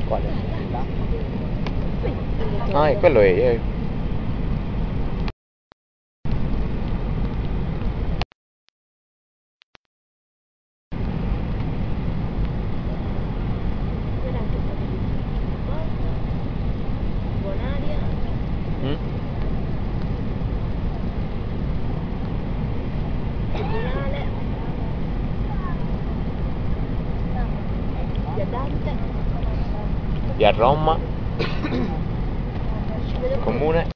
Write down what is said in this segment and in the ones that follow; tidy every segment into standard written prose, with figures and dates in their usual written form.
Quale? Ah, è quello è. Buonaria. Tribunale. Via Dante. Via Roma. Comune.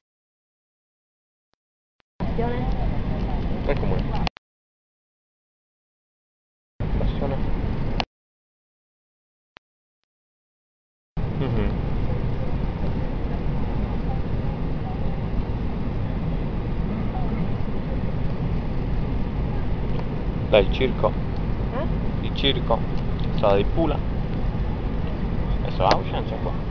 Quel comune? Passione. Dai, il circo. Il circo. Strada di Pula. Adesso Auschwitz qua.